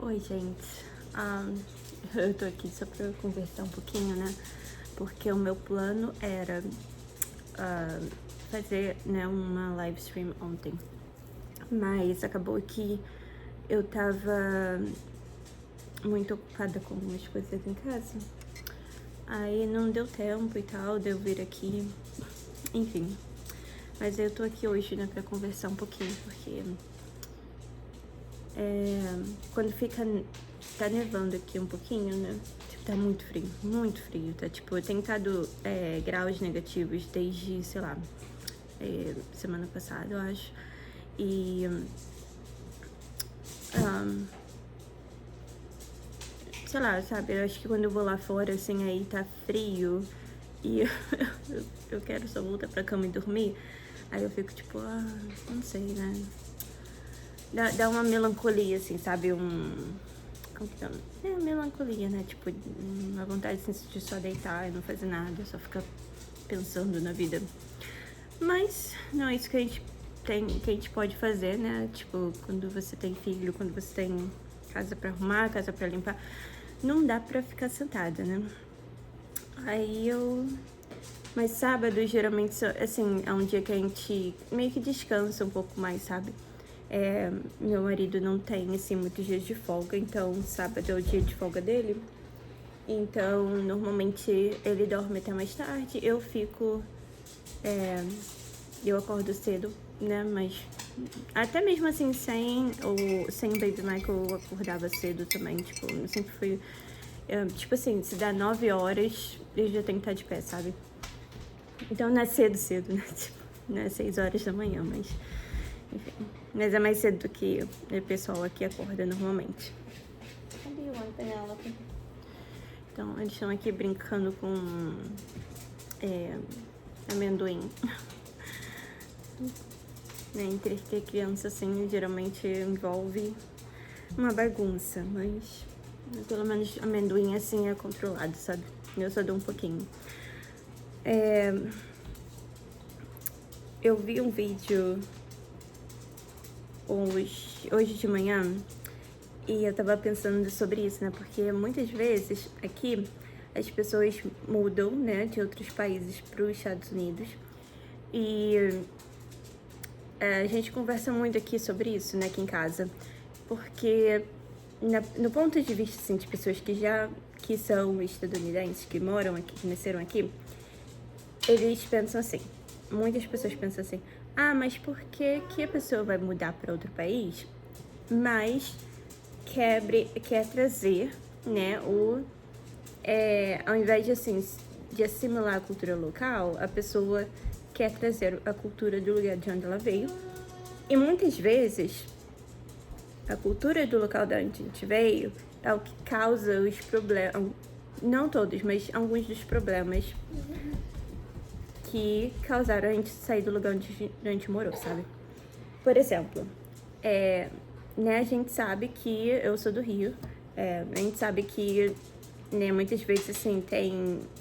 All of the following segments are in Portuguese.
Oi, gente. Eu tô aqui só pra conversar um pouquinho, né? Porque o meu plano era fazer, né, uma live stream ontem. Mas acabou que eu tava muito ocupada com algumas coisas aqui em casa. Aí não deu tempo e tal de eu vir aqui. Enfim. Mas eu tô aqui hoje, né, pra conversar um pouquinho, porque quando tá nevando aqui um pouquinho, né? Tipo, tá muito frio. Tá, tipo, tem estado graus negativos desde, sei lá, semana passada, eu acho. E sei lá, sabe, eu acho que quando eu vou lá fora, assim, aí tá frio e eu quero só voltar pra cama e dormir. Aí eu fico tipo, não sei, né? Dá uma melancolia, assim, sabe? Como que chama? Melancolia, né? Tipo, uma vontade assim, de só deitar e não fazer nada, só ficar pensando na vida. Mas não é isso que a gente tem, que a gente pode fazer, né? Tipo, quando você tem filho, quando você tem casa pra arrumar, casa pra limpar, não dá pra ficar sentada, né? Mas sábado, geralmente, assim, é um dia que a gente meio que descansa um pouco mais, sabe? Meu marido não tem, assim, muitos dias de folga, então sábado é o dia de folga dele. Então, normalmente, ele dorme até mais tarde, eu fico... eu acordo cedo, né, mas... Até mesmo, assim, sem o Baby Michael, eu acordava cedo também, tipo, eu sempre fui... tipo assim, se dá 9 horas, eu já tenho que estar de pé, sabe? Então não é cedo, né? Tipo, não é 6 horas da manhã, mas... Enfim. Mas é mais cedo do que o pessoal aqui acorda normalmente. Cadê o Penélope? Então, eles estão aqui brincando com amendoim. Né? Entre que criança, assim, geralmente envolve uma bagunça, mas pelo menos amendoim, assim, é controlado, sabe? Eu só dou um pouquinho. Eu vi um vídeo hoje de manhã e eu tava pensando sobre isso, né? Porque muitas vezes aqui as pessoas mudam, né, de outros países para os Estados Unidos e a gente conversa muito aqui sobre isso, né, aqui em casa, porque no ponto de vista, assim, de pessoas que são estadunidenses, que moram aqui, que nasceram aqui, eles pensam assim, muitas pessoas pensam assim, mas por que a pessoa vai mudar para outro país, mas quer trazer, né, ao invés de, assim, de assimilar a cultura local, a pessoa quer trazer a cultura do lugar de onde ela veio. E muitas vezes, a cultura do local de onde a gente veio é o que causa os problemas, não todos, mas alguns dos problemas que causaram a gente sair do lugar onde a gente morou, sabe? Por exemplo, né, a gente sabe que eu sou do Rio, a gente sabe que, né, muitas vezes, assim,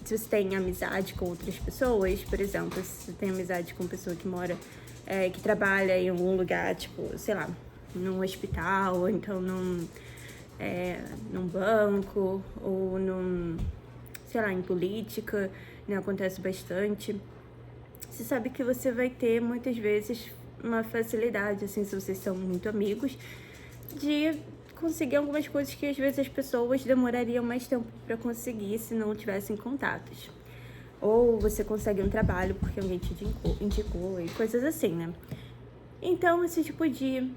se você tem amizade com outras pessoas, por exemplo, se você tem amizade com uma pessoa que mora, que trabalha em algum lugar, tipo, sei lá, num hospital, ou então num banco, ou sei lá, em política, né, acontece bastante. Você sabe que você vai ter, muitas vezes, uma facilidade, assim, se vocês são muito amigos, de conseguir algumas coisas que às vezes as pessoas demorariam mais tempo para conseguir se não tivessem contatos. Ou você consegue um trabalho porque alguém te indicou e coisas assim, né? Então, esse tipo de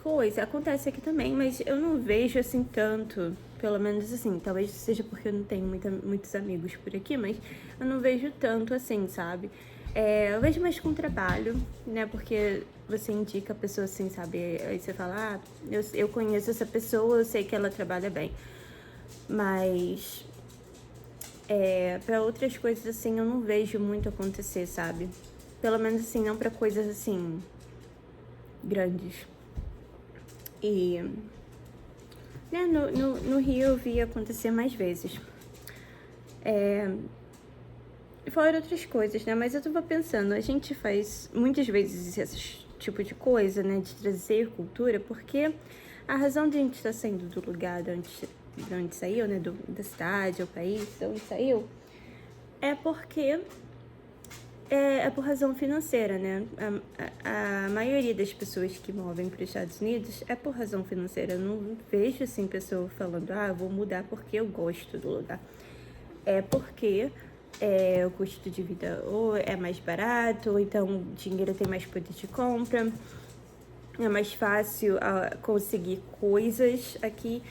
coisa acontece aqui também, mas eu não vejo assim tanto, pelo menos assim, talvez seja porque eu não tenho muitos amigos por aqui, mas eu não vejo tanto assim, sabe? Eu vejo mais com trabalho, né? Porque você indica a pessoa assim, sabe? Aí você fala, eu conheço essa pessoa, eu sei que ela trabalha bem. Mas para outras coisas assim, eu não vejo muito acontecer, sabe? Pelo menos assim, não para coisas assim grandes. E né, no Rio eu vi acontecer mais vezes. Fora outras coisas, né? Mas eu tava pensando, a gente faz muitas vezes tipo de coisa, né, de trazer cultura, porque a razão de a gente estar saindo do lugar de onde saiu, né, da cidade, ou país, de onde saiu, é porque é por razão financeira, né? A maioria das pessoas que movem para os Estados Unidos é por razão financeira. Eu não vejo, assim, pessoa falando, eu vou mudar porque eu gosto do lugar. É porque o custo de vida ou é mais barato, ou então o dinheiro tem mais poder de compra, é mais fácil conseguir coisas aqui,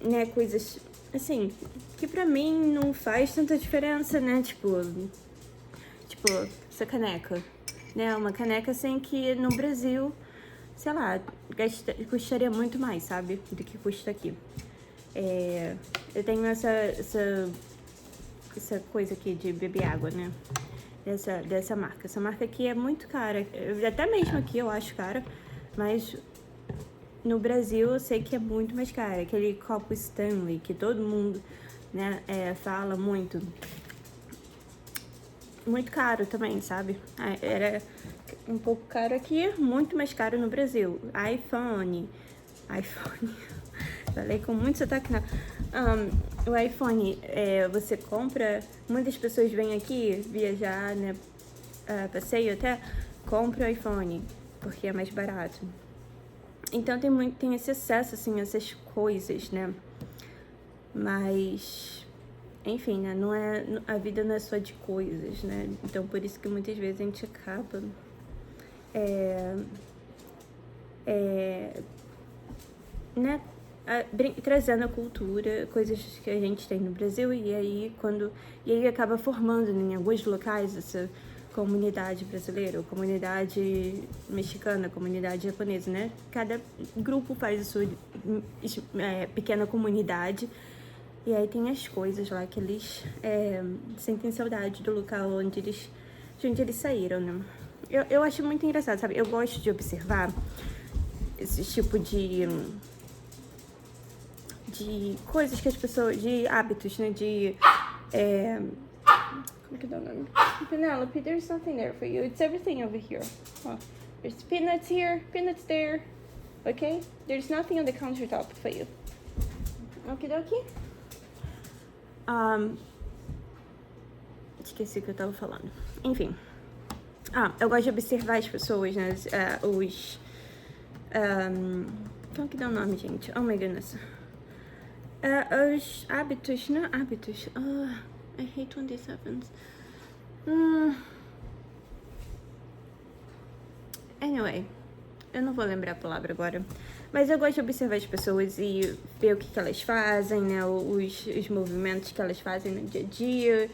né? Coisas, assim, que pra mim não faz tanta diferença, né? Tipo, essa caneca, né? Uma caneca assim que no Brasil, sei lá, custaria muito mais, sabe? Do que custa aqui. Eu tenho essa coisa aqui de beber água, né? Dessa marca. Essa marca aqui é muito cara. Até mesmo aqui eu acho cara, mas no Brasil eu sei que é muito mais cara. Aquele copo Stanley que todo mundo, né, fala muito. Muito caro também, sabe? Era um pouco caro aqui, muito mais caro no Brasil. iPhone. Falei com muito sotaque, não. O iPhone, você compra, muitas pessoas vêm aqui viajar, né, passeio até, compra o iPhone, porque é mais barato. Então tem esse acesso, assim, a essas coisas, né? Mas, enfim, né, a vida não é só de coisas, né? Então por isso que muitas vezes a gente acaba né, trazendo a cultura, coisas que a gente tem no Brasil, e aí acaba formando, né, em alguns locais essa comunidade brasileira, ou comunidade mexicana, comunidade japonesa, né? Cada grupo faz a sua pequena comunidade, e aí tem as coisas lá que eles sentem saudade do local de onde eles saíram, né? Eu acho muito engraçado, sabe? Eu gosto de observar esse tipo de coisas que as pessoas, de hábitos, né? Como que dá o nome? Penelope, there's nothing there for you. It's everything over here. Oh, there's peanuts here, peanuts there. Okay? There's nothing on the countertop for you. Okidoki? Esqueci o que eu tava falando. Enfim. Eu gosto de observar as pessoas, né? Como que dá o nome, gente? Oh my goodness. Os hábitos, não hábitos. I hate when this happens. Anyway, eu não vou lembrar a palavra agora. Mas eu gosto de observar as pessoas e ver o que elas fazem, né? Os movimentos que elas fazem no dia a dia,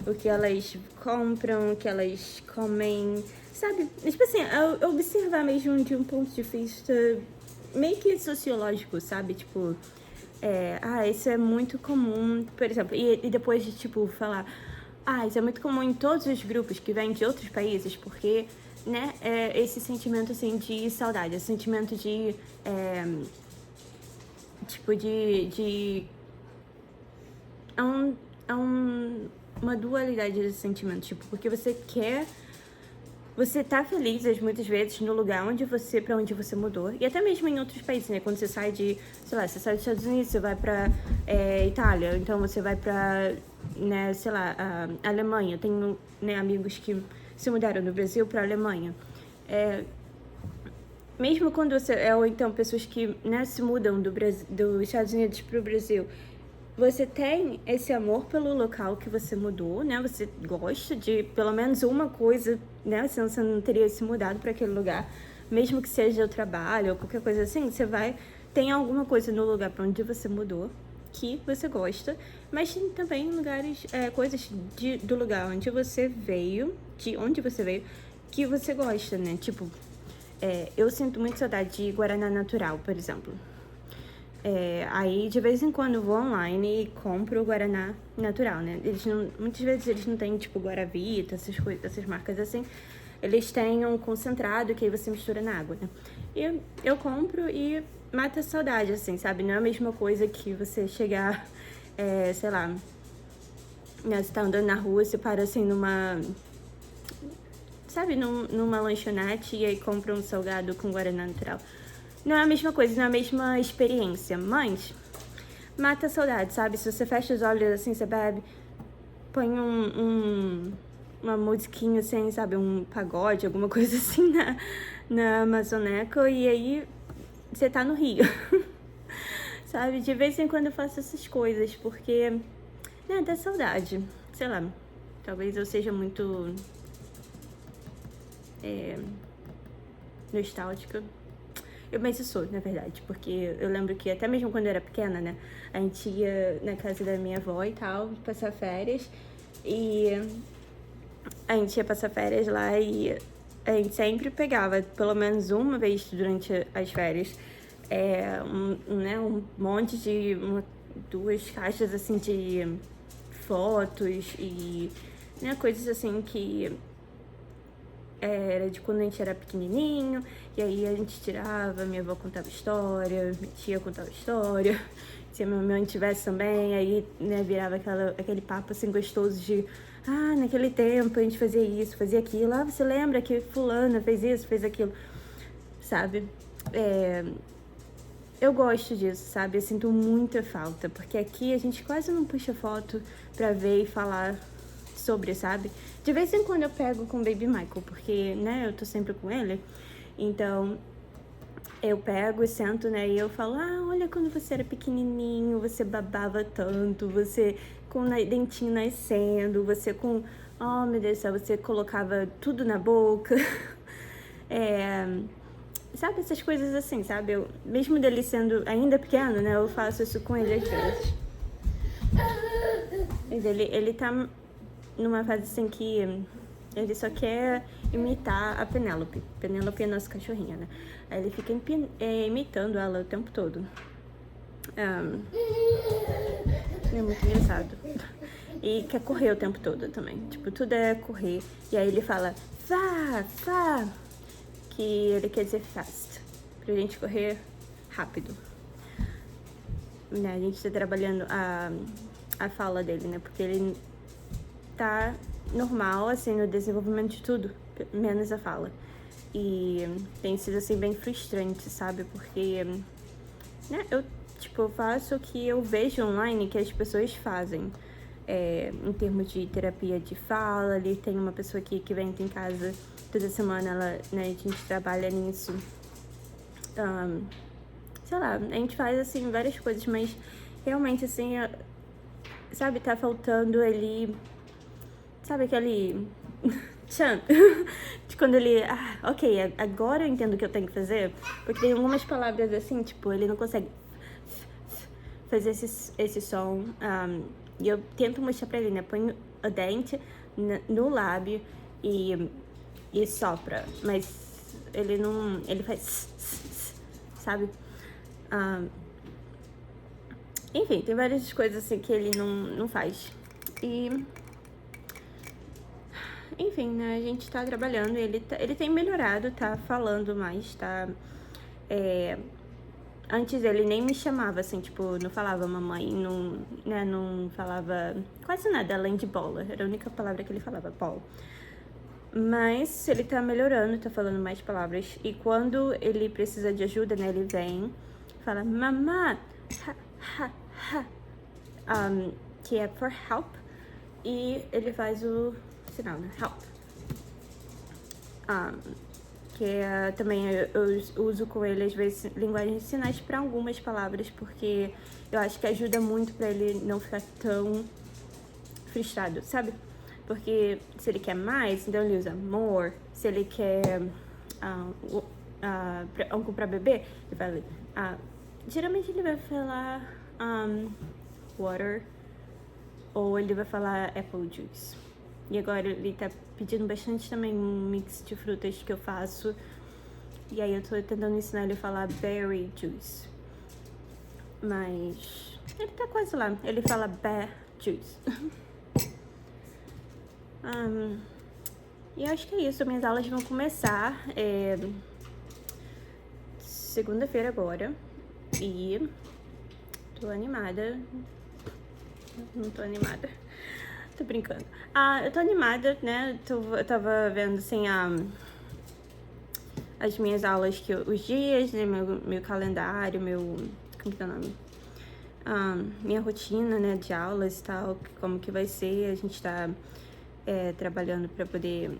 o que elas compram, o que elas comem, sabe? Tipo assim, observar mesmo de um ponto de vista meio que sociológico, sabe? Tipo, isso é muito comum, por exemplo, e depois de, tipo, falar, isso é muito comum em todos os grupos que vêm de outros países, porque, né, esse sentimento, assim, de saudade, esse sentimento de, tipo, uma dualidade desse sentimento, tipo, porque você tá feliz, muitas vezes, no lugar pra onde você mudou. E até mesmo em outros países, né? Quando você sai sei lá, você sai dos Estados Unidos, você vai pra Itália. Então você vai pra, né, sei lá, a Alemanha. Eu tenho, né, amigos que se mudaram do Brasil pra Alemanha. Mesmo quando ou então pessoas que, né, se mudam dos Estados Unidos pro Brasil, você tem esse amor pelo local que você mudou, né? Você gosta de pelo menos uma coisa, né? Senão você não teria se mudado para aquele lugar. Mesmo que seja o trabalho ou qualquer coisa assim, tem alguma coisa no lugar para onde você mudou que você gosta. Mas tem também lugares, coisas do lugar onde você veio, que você gosta, né? Tipo, eu sinto muito saudade de Guaraná Natural, por exemplo. Aí de vez em quando eu vou online e compro o Guaraná Natural, né? Muitas vezes eles não têm, tipo, Guaravita, essas marcas assim. Eles têm um concentrado que aí você mistura na água, né? E eu compro e mata a saudade, assim, sabe? Não é a mesma coisa que você chegar, sei lá, né? Você tá andando na rua, você para assim sabe, numa lanchonete e aí compra um salgado com guaraná natural. Não é a mesma coisa, não é a mesma experiência, mas mata a saudade, sabe? Se você fecha os olhos assim, você bebe, põe uma musiquinha assim, sabe? Um pagode, alguma coisa assim na Amazoneca e aí você tá no Rio. Sabe? De vez em quando eu faço essas coisas, porque, né, dá saudade. Sei lá, talvez eu seja muito nostálgica. Mas eu sou, na verdade, porque eu lembro que até mesmo quando eu era pequena, né, a gente ia na casa da minha avó e tal, passar férias, e a gente ia passar férias lá e a gente sempre pegava, pelo menos uma vez durante as férias, um monte de, duas caixas, assim, de fotos e, né, coisas assim que era de quando a gente era pequenininho, e aí a gente tirava, minha avó contava história, minha tia contava história, se a minha mãe tivesse também, aí, né, virava aquele papo assim gostoso de, naquele tempo a gente fazia isso, fazia aquilo, você lembra que fulana fez isso, fez aquilo, sabe? Eu gosto disso, sabe? Eu sinto muita falta, porque aqui a gente quase não puxa foto pra ver e falar sobre, sabe? De vez em quando eu pego com o Baby Michael, porque, né, eu tô sempre com ele. Então, eu pego e sento, né, e eu falo, olha quando você era pequenininho, você babava tanto, você com o dentinho nascendo, você com, oh meu Deus do céu, você colocava tudo na boca. Sabe, essas coisas assim, sabe? Mesmo dele sendo ainda pequeno, né, eu faço isso com ele às vezes. Mas ele tá numa fase assim que ele só quer imitar a Penélope. Penélope é a nossa cachorrinha, né? Aí ele fica imitando ela o tempo todo. É muito engraçado. E quer correr o tempo todo também. Tipo, tudo é correr. E aí ele fala, vá, que ele quer dizer fast. Pra gente correr rápido. Né? A gente tá trabalhando a fala dele, né? Porque ele tá normal, assim, no desenvolvimento de tudo, menos a fala. E tem sido, assim, bem frustrante, sabe? Porque, né, eu faço o que eu vejo online que as pessoas fazem. Em termos de terapia de fala, ali tem uma pessoa aqui que vem em casa toda semana, ela, né, a gente trabalha nisso. Sei lá, a gente faz, assim, várias coisas, mas realmente, assim, sabe, tá faltando ali. Sabe aquele tchan? De quando ele, ok, agora eu entendo o que eu tenho que fazer. Porque tem algumas palavras assim, tipo, ele não consegue fazer esse som. E eu tento mostrar pra ele, né? Põe o dente no lábio e sopra. Mas ele não, ele faz, sabe? Enfim, tem várias coisas assim que ele não faz. Enfim, né, a gente tá trabalhando, ele tem melhorado, tá falando mais, tá... Antes ele nem me chamava, assim, tipo, não falava mamãe, não falava quase nada além de bola, era a única palavra que ele falava, bola. Mas ele tá melhorando, tá falando mais palavras, e quando ele precisa de ajuda, né, ele vem, fala, mamá, que é for help, e ele faz o sinal, né? Help. Que também eu uso com ele, às vezes, linguagem de sinais para algumas palavras, porque eu acho que ajuda muito para ele não ficar tão frustrado, sabe? Porque se ele quer mais, então ele usa more. Se ele quer algo para beber, ele vai... geralmente ele vai falar water, ou ele vai falar apple juice. E agora ele tá pedindo bastante também um mix de frutas que eu faço. E aí eu tô tentando ensinar ele a falar berry juice. Mas ele tá quase lá. Ele fala bear juice. E acho que é isso. Minhas aulas vão começar segunda-feira agora. E tô animada. Não tô animada. Tô brincando. Eu tô animada, né? Eu tava vendo, assim, as minhas aulas, os dias, né? Meu calendário, como que é o nome? Minha rotina, né, de aulas e tal, como que vai ser. A gente tá trabalhando pra poder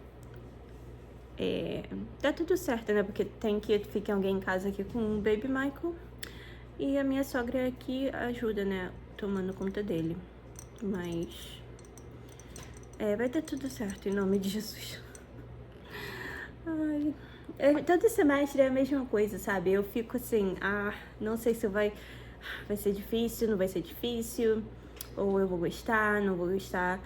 dar tudo certo, né? Porque tem que ficar alguém em casa aqui com o Baby Michael. E a minha sogra aqui ajuda, né? Tomando conta dele. Mas vai dar tudo certo, em nome de Jesus. Ai, todo semestre é a mesma coisa, sabe? Eu fico assim, não sei se vai ser difícil, não vai ser difícil, ou eu vou gostar, não vou gostar.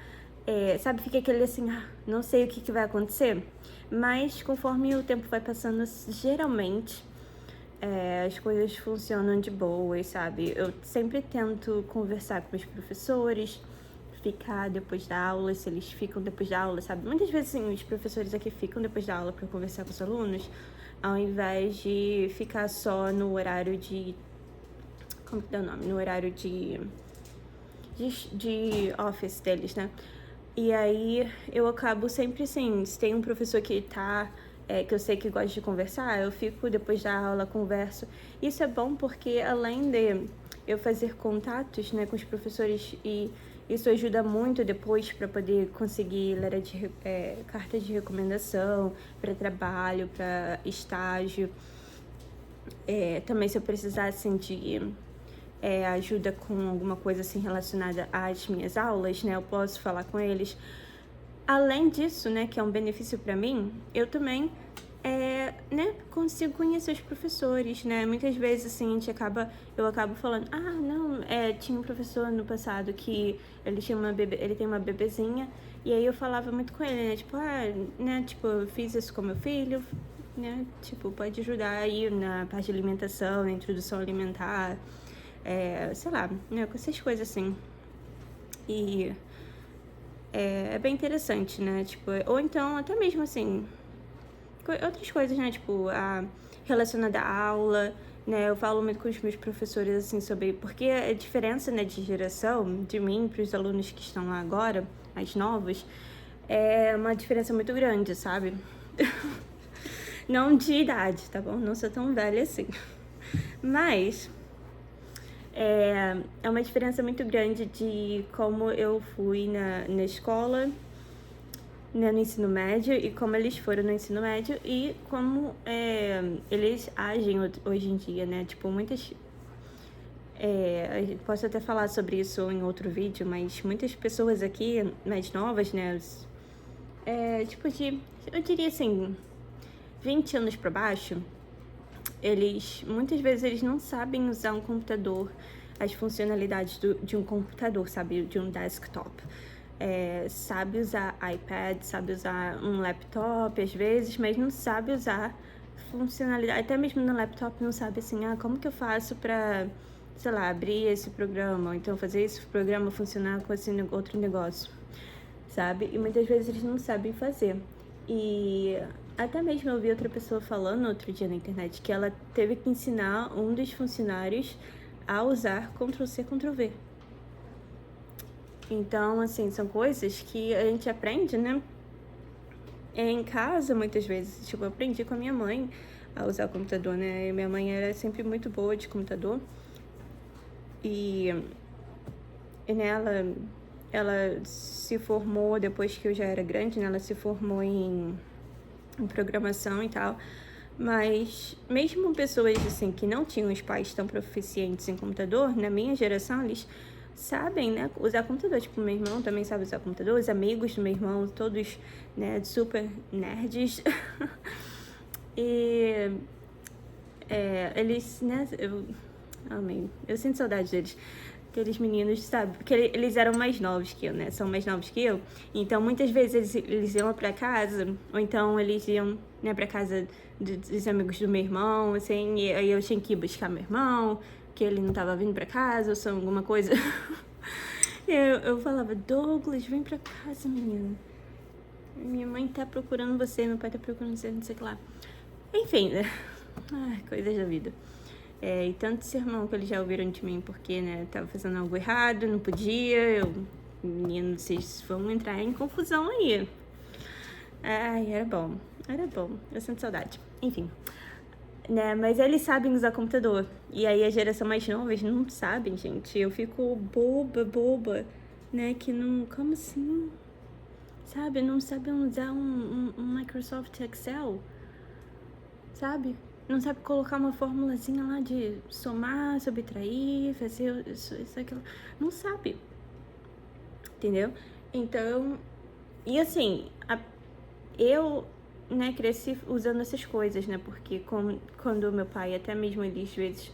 Sabe, fica aquele assim, não sei o que vai acontecer. Mas conforme o tempo vai passando, geralmente as coisas funcionam de boas, sabe? Eu sempre tento conversar com os professores, ficar depois da aula, se eles ficam depois da aula, sabe? Muitas vezes, assim, os professores aqui ficam depois da aula para conversar com os alunos, ao invés de ficar só no horário de... Como que dá o nome? No horário de office deles, né? E aí eu acabo sempre assim, se tem um professor que que eu sei que gosta de conversar, eu fico depois da aula, converso. Isso é bom porque além de eu fazer contatos, né, com os professores, e isso ajuda muito depois para poder conseguir cartas de recomendação para trabalho, para estágio. Também se eu precisar assim de ajuda com alguma coisa assim relacionada às minhas aulas, né, eu posso falar com eles. Além disso, né, que é um benefício para mim, eu também né, consigo conhecer os professores, né? Muitas vezes, assim, eu acabo falando, não, tinha um professor no passado que ele tem uma bebezinha, e aí eu falava muito com ele, né? Tipo, né, tipo, eu fiz isso com meu filho, né? Tipo, pode ajudar aí na parte de alimentação, na introdução alimentar, sei lá, né, com essas coisas assim. E é bem interessante, né? Tipo, ou então, até mesmo assim, outras coisas, né? Tipo, relacionada à aula, né? Eu falo muito com os meus professores, assim, sobre... Porque a diferença, né, de geração, de mim para os alunos que estão lá agora, mais novos, é uma diferença muito grande, sabe? Não de idade, tá bom? Não sou tão velha assim. Mas... é uma diferença muito grande de como eu fui na escola, né, no ensino médio, e como eles foram no ensino médio, e como eles agem hoje em dia, né? Tipo, posso até falar sobre isso em outro vídeo, mas muitas pessoas aqui, mais novas, né? Tipo eu diria assim, 20 anos pra baixo, muitas vezes eles não sabem usar um computador, as funcionalidades de um computador, sabe? De um desktop. Sabe usar iPad, sabe usar um laptop às vezes, mas não sabe usar funcionalidade, até mesmo no laptop não sabe assim, como que eu faço pra, sei lá, abrir esse programa, ou então fazer esse programa funcionar com esse outro negócio, sabe? E muitas vezes eles não sabem fazer. E até mesmo eu vi outra pessoa falando outro dia na internet que ela teve que ensinar um dos funcionários a usar Ctrl+C, Ctrl+V. Então, assim, são coisas que a gente aprende, né? Em casa, muitas vezes. Tipo, eu aprendi com a minha mãe a usar o computador, né? E minha mãe era sempre muito boa de computador. E né, ela se formou depois que eu já era grande, né? Ela se formou em programação e tal. Mas mesmo pessoas, assim, que não tinham os pais tão proficientes em computador, na minha geração, eles sabem, né, usar computador. Tipo, meu irmão também sabe usar computador, os amigos do meu irmão, todos, né, super nerds. E eles, né, eu sinto saudade deles. Aqueles meninos, sabe, porque eles eram mais novos que eu, né, são mais novos que eu. Então, muitas vezes eles iam pra casa, ou então eles iam, né, pra casa dos amigos do meu irmão, assim, e aí eu tinha que ir buscar meu irmão, que ele não tava vindo pra casa, ou só alguma coisa. eu falava, Douglas, vem pra casa, menino. Minha mãe tá procurando você, meu pai tá procurando você, não sei o que lá. Enfim, né? Coisas da vida. E tanto sermão que eles já ouviram de mim, porque, né, tava fazendo algo errado, não podia, eu Menino, vocês vão entrar em confusão aí. Ai, era bom. Eu sinto saudade. Enfim. Né, mas eles sabem usar computador. E aí a geração mais nova, eles não sabem, gente. Eu fico boba, né? Que não... Como assim? Sabe? Não sabem usar um Microsoft Excel. Sabe? Não sabe colocar uma formulazinha lá de somar, subtrair, fazer isso, aquilo. Não sabe. Entendeu? Então... E assim, eu... né, cresci usando essas coisas, né, porque quando meu pai, até mesmo ele, às vezes,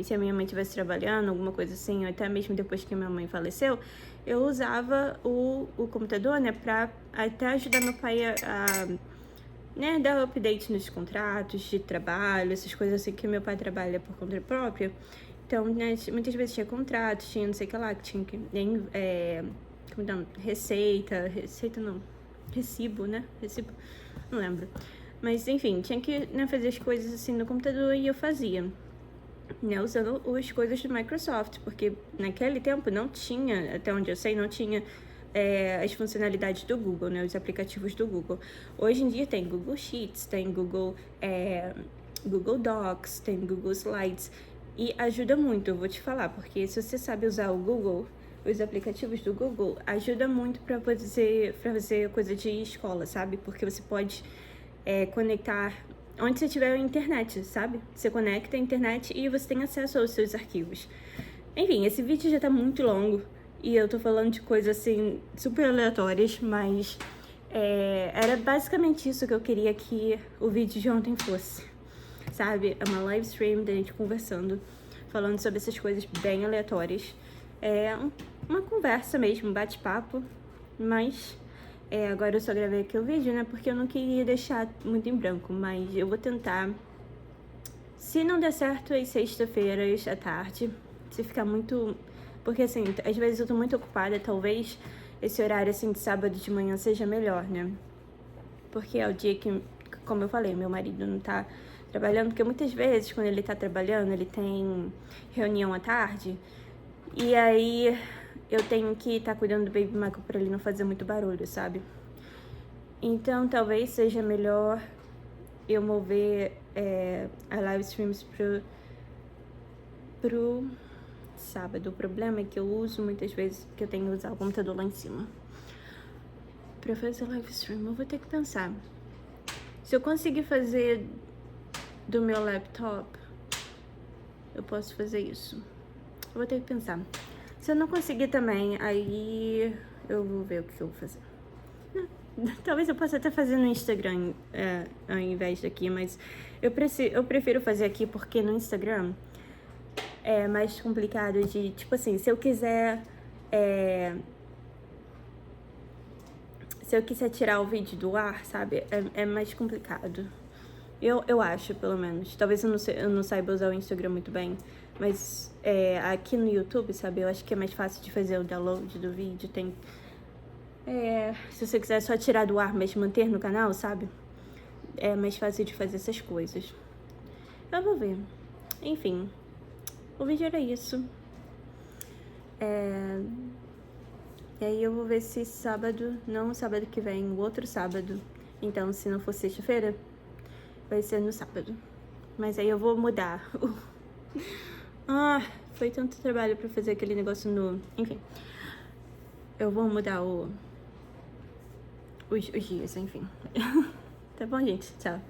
se a minha mãe estivesse trabalhando, alguma coisa assim, ou até mesmo depois que minha mãe faleceu, eu usava o computador, né, pra até ajudar meu pai né, dar update nos contratos de trabalho, essas coisas assim, que meu pai trabalha por conta própria. Então, né, muitas vezes tinha contratos, tinha não sei o que lá, que tinha que, como não, receita não, recibo, né, recibo, não lembro. Mas, enfim, tinha que, né, fazer as coisas assim no computador e eu fazia, né, usando as coisas do Microsoft, porque naquele tempo não tinha, até onde eu sei, não tinha as funcionalidades do Google, né, os aplicativos do Google. Hoje em dia tem Google Sheets, tem Google Docs, tem Google Slides, e ajuda muito, eu vou te falar, porque se você sabe usar o Google, os aplicativos do Google, ajuda muito para fazer coisa de escola, sabe? Porque você pode conectar onde você tiver a internet, sabe? Você conecta a internet e você tem acesso aos seus arquivos. Enfim, esse vídeo já tá muito longo e eu tô falando de coisas assim super aleatórias, mas era basicamente isso que eu queria que o vídeo de ontem fosse, sabe? É uma live stream da gente conversando, falando sobre essas coisas bem aleatórias. Uma conversa mesmo, um bate-papo, mas agora eu só gravei aqui o vídeo, né, porque eu não queria deixar muito em branco, mas eu vou tentar. Se não der certo, às sexta-feiras à tarde, se ficar muito... Porque, assim, às vezes eu tô muito ocupada, talvez esse horário, assim, de sábado de manhã seja melhor, né? Porque é o dia que, como eu falei, meu marido não tá trabalhando, porque muitas vezes, quando ele tá trabalhando, ele tem reunião à tarde, e aí eu tenho que estar cuidando do Baby Michael pra ele não fazer muito barulho, sabe? Então, talvez seja melhor eu mover a live streams pro sábado. O problema é que eu uso muitas vezes, que eu tenho que usar o computador lá em cima pra fazer live stream. Eu vou ter que pensar. Se eu conseguir fazer do meu laptop, eu posso fazer isso. Eu vou ter que pensar. Se eu não conseguir também, aí eu vou ver o que eu vou fazer. Talvez eu possa até fazer no Instagram ao invés daqui, mas eu prefiro fazer aqui porque no Instagram é mais complicado de, tipo assim, se eu quiser tirar o vídeo do ar, sabe, é mais complicado. Eu acho, pelo menos. Talvez eu não saiba usar o Instagram muito bem, mas aqui no YouTube, sabe, eu acho que é mais fácil de fazer o download do vídeo, tem... se você quiser só tirar do ar, mas manter no canal, sabe? É mais fácil de fazer essas coisas. Eu vou ver. Enfim, o vídeo era isso. E aí eu vou ver se sábado, não sábado que vem, o outro sábado. Então, se não for sexta-feira, vai ser no sábado. Mas aí eu vou mudar. Foi tanto trabalho pra fazer aquele negócio no... Enfim, eu vou mudar os dias, enfim. Tá bom, gente? Tchau.